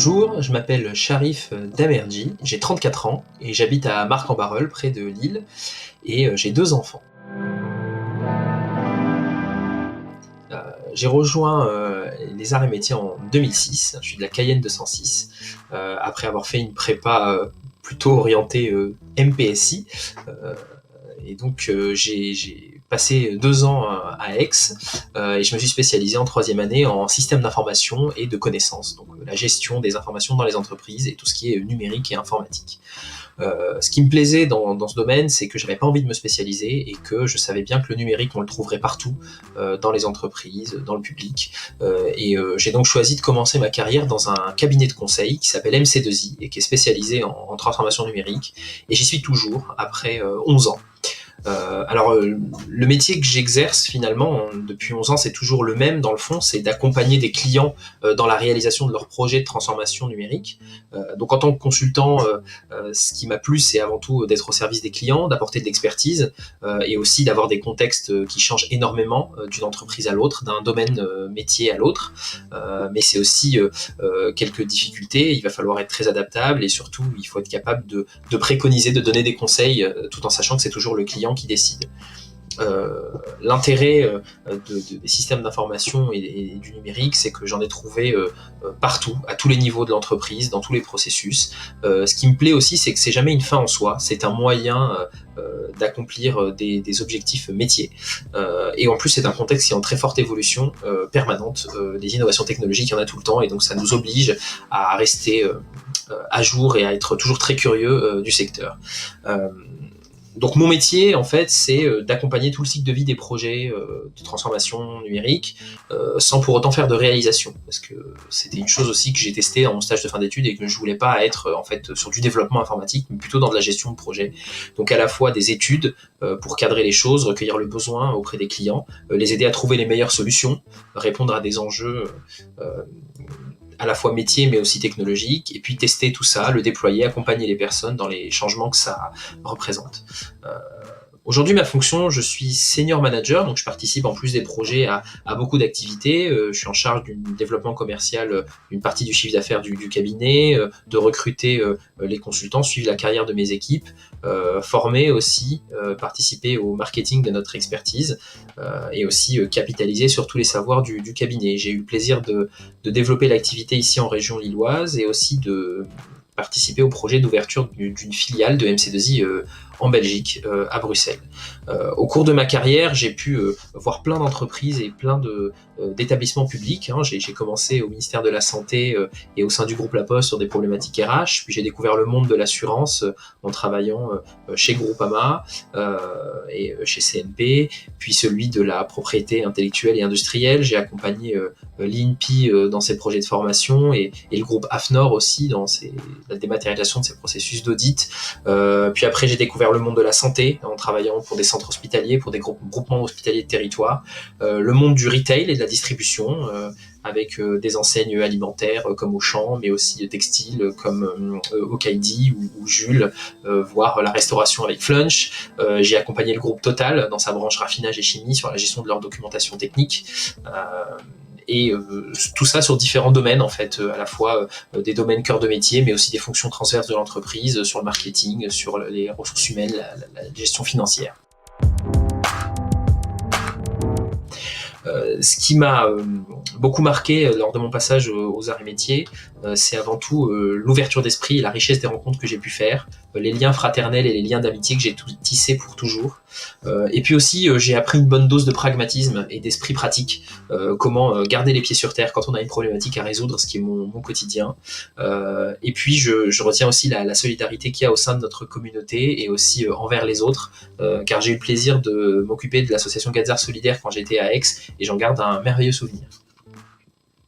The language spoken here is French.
Bonjour, je m'appelle Sharif Damerji, j'ai 34 ans et j'habite à Marcq-en-Barœul, près de Lille, et j'ai 2 enfants. J'ai rejoint les arts et métiers en 2006, je suis de la Cayenne 206, après avoir fait une prépa plutôt orientée MPSI, et donc j'ai passé 2 ans à Aix, et je me suis spécialisé en 3e année en système d'information et de connaissances, donc la gestion des informations dans les entreprises et tout ce qui est numérique et informatique. Ce qui me plaisait dans ce domaine, c'est que j'avais pas envie de me spécialiser et que je savais bien que le numérique, on le trouverait partout, dans les entreprises, dans le public. J'ai donc choisi de commencer ma carrière dans un cabinet de conseil qui s'appelle MC2I et qui est spécialisé en transformation numérique. Et j'y suis toujours, après 11 ans. Le métier que j'exerce finalement depuis 11 ans, c'est toujours le même dans le fond, c'est d'accompagner des clients dans la réalisation de leurs projets de transformation numérique. Donc en tant que consultant, ce qui m'a plu, c'est avant tout d'être au service des clients, d'apporter de l'expertise et aussi d'avoir des contextes qui changent énormément d'une entreprise à l'autre, d'un domaine métier à l'autre. Mais c'est aussi quelques difficultés, il va falloir être très adaptable et surtout il faut être capable de préconiser, de donner des conseils tout en sachant que c'est toujours le client qui décide. L'intérêt des systèmes d'information et du numérique, c'est que j'en ai trouvé partout, à tous les niveaux de l'entreprise, dans tous les processus. Ce qui me plaît aussi, c'est que c'est jamais une fin en soi, c'est un moyen d'accomplir des objectifs métiers. Et en plus, c'est un contexte qui est en très forte évolution permanente. Les innovations technologiques, il y en a tout le temps, et donc ça nous oblige à rester à jour et à être toujours très curieux du secteur. Donc mon métier, en fait, c'est d'accompagner tout le cycle de vie des projets de transformation numérique, sans pour autant faire de réalisation, parce que c'était une chose aussi que j'ai testée en mon stage de fin d'études et que je voulais pas être en fait sur du développement informatique, mais plutôt dans de la gestion de projet. Donc à la fois des études pour cadrer les choses, recueillir le besoin auprès des clients, les aider à trouver les meilleures solutions, répondre à des enjeux à la fois métier mais aussi technologique, et puis tester tout ça, le déployer, accompagner les personnes dans les changements que ça représente. Aujourd'hui, ma fonction, je suis senior manager, donc je participe en plus des projets à beaucoup d'activités. Je suis en charge du développement commercial, une partie du chiffre d'affaires du cabinet, de recruter les consultants, suivre la carrière de mes équipes, former aussi, participer au marketing de notre expertise, et aussi capitaliser sur tous les savoirs du cabinet. J'ai eu le plaisir de développer l'activité ici en région lilloise et aussi de participer au projet d'ouverture d'une filiale de MC2I en Belgique, à Bruxelles. Au cours de ma carrière, j'ai pu voir plein d'entreprises et plein d'établissements publics. J'ai commencé au ministère de la Santé et au sein du groupe La Poste sur des problématiques RH, puis j'ai découvert le monde de l'assurance en travaillant chez Groupama et chez CNP, puis celui de la propriété intellectuelle et industrielle. J'ai accompagné l'INPI dans ses projets de formation et le groupe AFNOR aussi dans la dématérialisation de ses processus d'audit. Puis après, j'ai découvert le monde de la santé en travaillant pour des centres hospitaliers, pour des groupements hospitaliers de territoire, le monde du retail et de la distribution, avec des enseignes alimentaires comme Auchan, mais aussi textiles comme Okaidi ou Jules, voire la restauration avec Flunch. J'ai accompagné le groupe Total dans sa branche raffinage et chimie sur la gestion de leur documentation technique. Et tout ça sur différents domaines en fait, à la fois des domaines cœur de métier, mais aussi des fonctions transverses de l'entreprise, sur le marketing, sur les ressources humaines, la gestion financière. Ce qui m'a beaucoup marqué lors de mon passage aux arts et métiers, c'est avant tout l'ouverture d'esprit et la richesse des rencontres que j'ai pu faire, les liens fraternels et les liens d'amitié que j'ai tissés pour toujours. Et puis aussi, j'ai appris une bonne dose de pragmatisme et d'esprit pratique, comment garder les pieds sur terre quand on a une problématique à résoudre, ce qui est mon quotidien. Et puis, je retiens aussi la solidarité qu'il y a au sein de notre communauté et aussi envers les autres, car j'ai eu le plaisir de m'occuper de l'association Gazar Solidaire quand j'étais à Aix, et j'en garde un merveilleux souvenir.